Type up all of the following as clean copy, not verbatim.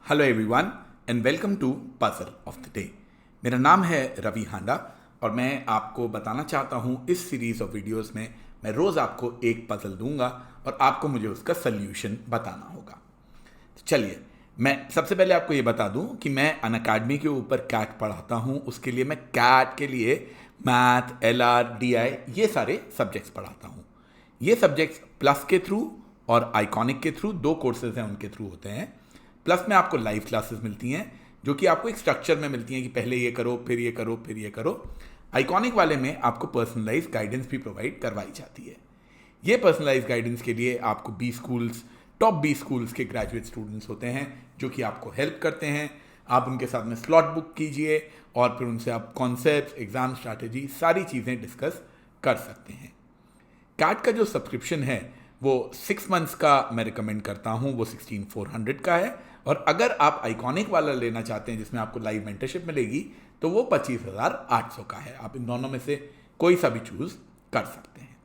Hello everyone and welcome to puzzle of the day. मेरा नाम है रवि हांडा और मैं आपको बताना चाहता हूँ इस सीरीज़ ऑफ वीडियोस में मैं रोज़ आपको एक पजल दूंगा और आपको मुझे उसका सल्यूशन बताना होगा। तो चलिए, मैं सबसे पहले आपको ये बता दूं कि मैं अनअकैडमी के ऊपर कैट पढ़ाता हूँ। उसके लिए मैं कैट के लिए मैथ, LR, DI ये सारे सब्जेक्ट्स पढ़ाता हूँ। ये सब्जेक्ट्स प्लस के थ्रू और आइकॉनिक के थ्रू, दो कोर्सेज हैं उनके थ्रू होते हैं। प्लस में आपको लाइव क्लासेस मिलती हैं जो कि आपको एक स्ट्रक्चर में मिलती हैं कि पहले ये करो, फिर ये करो, फिर ये करो। आइकॉनिक वाले में आपको पर्सनलाइज गाइडेंस भी प्रोवाइड करवाई जाती है। ये पर्सनलाइज गाइडेंस के लिए आपको टॉप 20 स्कूल्स के ग्रेजुएट स्टूडेंट्स होते हैं जो कि आपको हेल्प करते हैं। आप उनके साथ में स्लॉट बुक कीजिए और फिर उनसे आप कॉन्सेप्ट्स, एग्जाम स्ट्रैटेजी, सारी चीज़ें डिस्कस कर सकते हैं। कैट का जो सब्सक्रिप्शन है वो 6 मंथ्स का मैं रिकमेंड करता हूँ, वो 16,400 का है। और अगर आप आइकॉनिक वाला लेना चाहते हैं जिसमें आपको लाइव मेंटरशिप मिलेगी तो वो 25,800 का है। आप इन दोनों में से कोई सा भी चूज कर सकते हैं।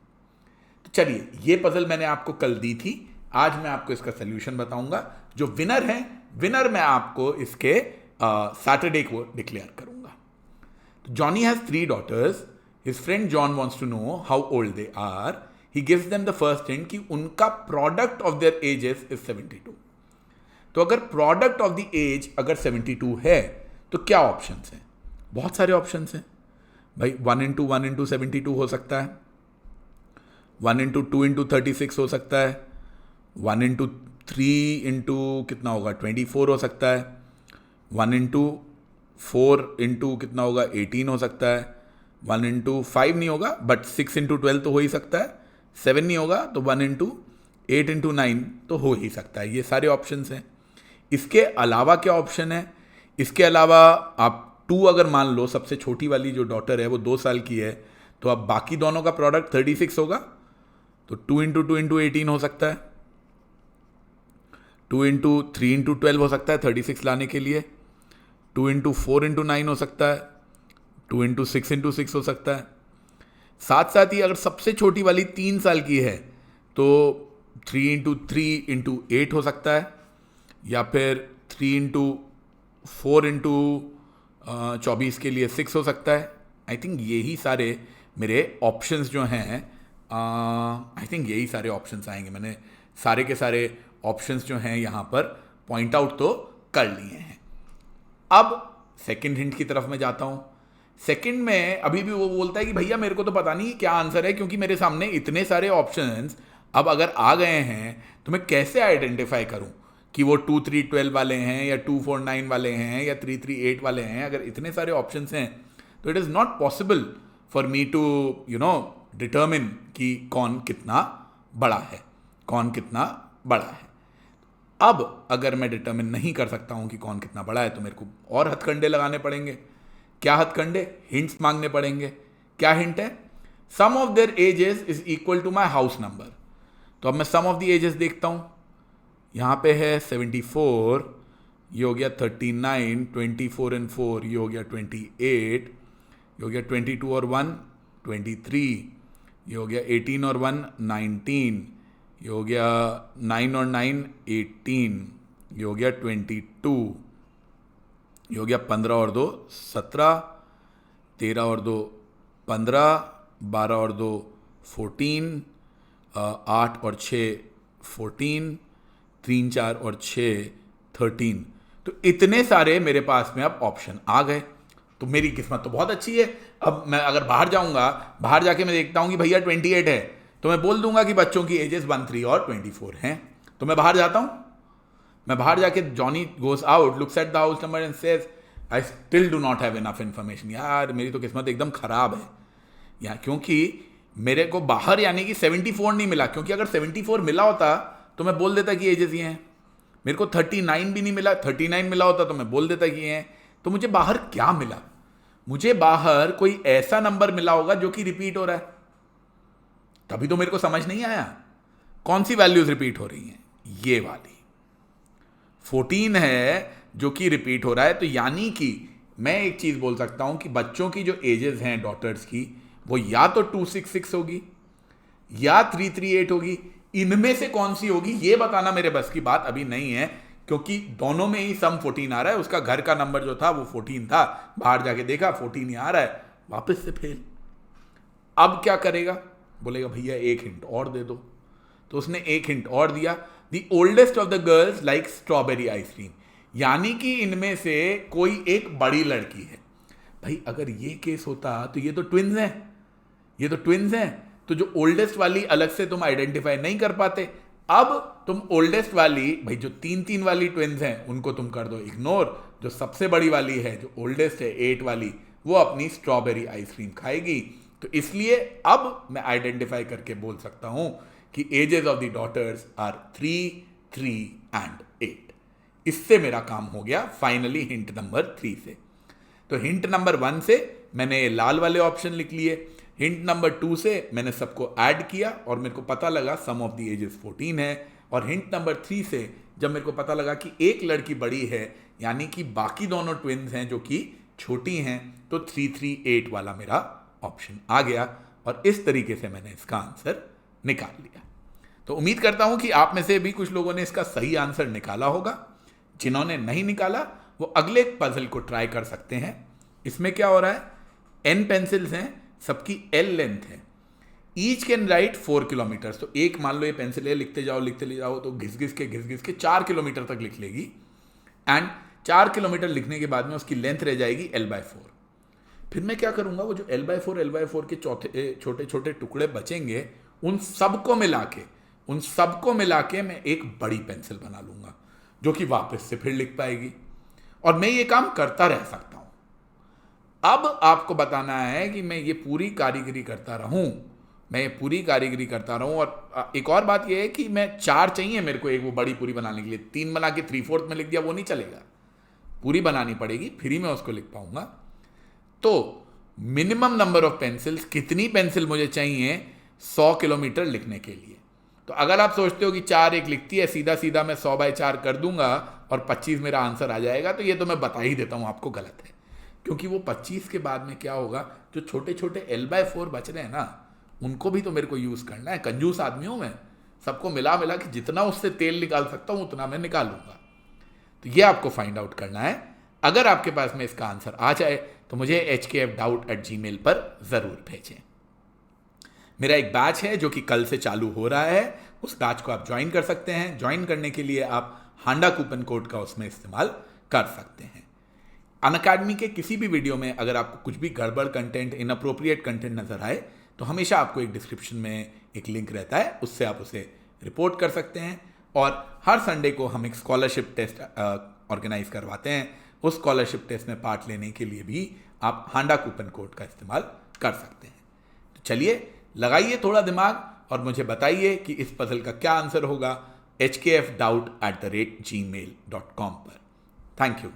तो चलिए, ये पजल मैंने आपको कल दी थी, आज मैं आपको इसका सोल्यूशन बताऊंगा। जो विनर है, विनर मैं आपको इसके सैटरडे को डिक्लेयर करूंगा। Johnny has 3 daughters. His friend John wants to know how old they are. He gives them the first hint कि उनका product of their ages is 72। तो अगर प्रोडक्ट ऑफ द एज अगर 72 है तो क्या ऑप्शंस हैं? बहुत सारे ऑप्शंस हैं भाई। 1 इंटू 1 इंटू 72 हो सकता है, 1 इंटू 2 इंटू 36 हो सकता है, 1 इंटू 3 इंटू कितना होगा 24 हो सकता है, 1 इंटू 4 इंटू कितना होगा 18 हो सकता है, 1 इंटू 5 नहीं होगा बट 6 इंटू 12 तो हो ही सकता है, 7 नहीं होगा तो 1 इंटू 8 इंटू 9 तो हो ही सकता है। ये सारे ऑप्शंस हैं। इसके अलावा क्या ऑप्शन है? इसके अलावा आप 2 अगर मान लो, सबसे छोटी वाली जो डॉटर है वो 2 साल की है, तो अब बाकी दोनों का प्रोडक्ट 36 होगा। तो 2 इंटू 2 इंटू 18 हो सकता है, 2 इंटू 3 इंटू 12 हो सकता है 36 लाने के लिए, 2 इंटू 4 इंटू 9 हो सकता है, 2 इंटू 6 इंटू 6 हो सकता है। साथ साथ ही अगर सबसे छोटी वाली 3 साल की है तो 3 इंटू 3 इंटू 8 हो सकता है, या फिर 3 इंटू 4 इंटू 24 के लिए 6 हो सकता है। आई थिंक यही सारे मेरे ऑप्शंस जो हैं, आई थिंक यही सारे ऑप्शंस आएंगे। मैंने सारे के सारे ऑप्शंस जो हैं यहाँ पर पॉइंट आउट तो कर लिए हैं। अब सेकंड हिंट की तरफ मैं जाता हूँ। सेकंड में अभी भी वो बोलता है कि भैया मेरे को तो पता नहीं क्या आंसर है, क्योंकि मेरे सामने इतने सारे ऑप्शंस अब अगर आ गए हैं तो मैं कैसे आइडेंटिफाई करूं कि वो 2 3 12 वाले हैं या 2 4 9 वाले हैं या 3 3 8 वाले हैं। अगर इतने सारे ऑप्शंस हैं तो it is not possible for me to determine कि कौन कितना बड़ा है, कौन कितना बड़ा है। अब अगर मैं डिटर्मिन नहीं कर सकता हूं कि कौन कितना बड़ा है तो मेरे को और हथकंडे लगाने पड़ेंगे। क्या हथकंडे? हिंट्स मांगने पड़ेंगे। क्या हिंट है? Sum of their ages is equal to my house number. तो अब मैं सम ऑफ द एजेस देखता हूं। यहां पे है 74, ये हो गया 39, 24 एंड 4 ये हो गया 28, ये हो गया 22 और 1 23, ये हो गया 18 और 1 19, ये हो गया 9 और 9 18, ये हो गया 22, ये हो गया 15 और 2 17, 13 और 2 15, 12 और 2 14, 8 और 6 14, 3 4 और 6 13। तो इतने सारे मेरे पास में अब ऑप्शन आ गए। तो मेरी किस्मत तो बहुत अच्छी है। अब मैं अगर बाहर जाऊंगा, बाहर जाके मैं देखता हूं कि भैया 28 है, तो मैं बोल दूंगा कि बच्चों की एजेस 1 3 और 24 हैं। तो मैं बाहर जाता हूं। मैं बाहर जाके Johnny goes out, looks at the house number and says I still do not have enough information. यार मेरी तो किस्मत एकदम खराब है यार, क्योंकि मेरे को बाहर यानी कि 74 नहीं मिला। क्योंकि अगर 74 मिला होता तो मैं बोल देता कि एजेस ये हैं। मेरे को 39 भी नहीं मिला, 39 मिला होता तो मैं बोल देता कि ये हैं। तो मुझे बाहर क्या मिला? मुझे बाहर कोई ऐसा नंबर मिला होगा जो कि रिपीट हो रहा है। तभी तो मेरे को समझ नहीं आया कौन सी वैल्यूज रिपीट हो रही हैं। ये वाली 14 है जो कि रिपीट हो रहा है। तो यानी कि मैं एक चीज बोल सकता हूं कि बच्चों की जो एजेस हैं डॉटर्स की, वो या तो 266 होगी या 338 होगी। इनमें से कौन सी होगी ये बताना मेरे बस की बात अभी नहीं है, क्योंकि दोनों में ही सम 14 आ रहा है। उसका घर का नंबर जो था वो 14 था, बाहर जाके देखा 14 ही आ रहा है, वापस से फेल। अब क्या करेगा, बोलेगा भैया एक हिंट और दे दो। तो उसने एक हिंट और दिया, the oldest of the girls like strawberry ice cream, यानी कि इनमें से कोई एक बड़ी लड़की है। भाई अगर ये केस होता तो ये तो ट्विन्स हैं, ये तो ट्विन्स हैं, तो जो ओल्डेस्ट वाली अलग से तुम आइडेंटिफाई नहीं कर पाते। अब तुम ओल्डेस्ट वाली, भाई जो 3-3 वाली ट्विन्स हैं उनको तुम कर दो इग्नोर, जो सबसे बड़ी वाली है जो ओल्डेस्ट है 8 वाली, वो अपनी स्ट्रॉबेरी आइसक्रीम खाएगी। तो इसलिए अब मैं आइडेंटिफाई करके बोल सकता हूं कि ages of the daughters are 3, 3 and 8। इससे मेरा काम हो गया फाइनली हिंट नंबर 3 से। तो हिंट नंबर 1 से मैंने लाल वाले ऑप्शन लिख लिए, हिंट नंबर 2 से मैंने सबको ऐड किया और मेरे को पता लगा सम ऑफ द एजेस 14 है, और हिंट नंबर 3 से जब मेरे को पता लगा कि एक लड़की बड़ी है यानी कि बाकी दोनों ट्विन्स हैं जो कि छोटी हैं, तो 3, 3, 8 वाला मेरा ऑप्शन आ गया, और इस तरीके से मैंने इसका आंसर निकाल लिया। तो उम्मीद करता हूं कि आप में से भी कुछ लोगों ने इसका सही आंसर निकाला होगा। जिन्होंने नहीं निकाला वो अगले पजल को ट्राई कर सकते हैं। इसमें क्या हो रहा है, N पेंसिल्स हैं, सबकी L लेंथ है, ईच कैन राइट 4 किलोमीटर। तो एक मान लो ये पेंसिल है, लिखते जाओ तो घिस घिस के 4 किलोमीटर तक लिख लेगी, एंड 4 किलोमीटर लिखने के बाद में उसकी लेंथ रह जाएगी L/4। फिर मैं क्या करूंगा, वो जो L/4 के छोटे छोटे टुकड़े बचेंगे उन सबको मिला के मैं एक बड़ी पेंसिल बना लूंगा जो कि वापस से फिर लिख पाएगी, और मैं ये काम करता रह सकता हूं। अब आपको बताना है कि मैं ये पूरी कारीगरी करता रहूं, और एक और बात यह है कि मैं 4 चाहिए मेरे को एक वो बड़ी पूरी बनाने के लिए, 3 बना के 3/4 में लिख दिया वो नहीं चलेगा, पूरी बनानी पड़ेगी, फिर ही मैं उसको लिख पाऊंगा। तो मिनिमम नंबर ऑफ पेंसिल्स, कितनी पेंसिल मुझे चाहिए 100 किलोमीटर लिखने के लिए। तो अगर आप सोचते हो कि 4 एक लिखती है, सीधा सीधा मैं 100/4 कर दूंगा और 25 मेरा आंसर आ जाएगा, तो ये तो मैं बता ही देता हूं आपको गलत है, क्योंकि वो 25 के बाद में क्या होगा, जो छोटे छोटे L/4 बच रहे हैं ना, उनको भी तो मेरे को यूज करना है। कंजूस आदमी हूं मैं, सबको मिला के जितना उससे तेल निकाल सकता हूं उतना मैं निकालूंगा। तो ये आपको फाइंड आउट करना है। अगर आपके पास में इसका आंसर आ जाए तो मुझे hkfdoubt@gmail पर जरूर भेजें। मेरा एक बैच है जो कि कल से चालू हो रहा है, उस बैच को आप ज्वाइन कर सकते हैं। ज्वाइन करने के लिए आप हांडा कूपन कोड का उसमें इस्तेमाल कर सकते हैं। अनअकैडमी के किसी भी वीडियो में अगर आपको कुछ भी गड़बड़ कंटेंट, इनअप्रोप्रिएट कंटेंट नजर आए तो हमेशा आपको एक डिस्क्रिप्शन में एक लिंक रहता है, उससे आप उसे रिपोर्ट कर सकते हैं। और हर संडे को हम एक स्कॉलरशिप टेस्ट ऑर्गेनाइज करवाते हैं, उस स्कॉलरशिप टेस्ट में पार्ट लेने के लिए भी आप हांडा कूपन कोड का इस्तेमाल कर सकते हैं। तो चलिए लगाइए थोड़ा दिमाग और मुझे बताइए कि इस पजल का क्या आंसर होगा hkfdoubt@gmail.com पर। Thank you.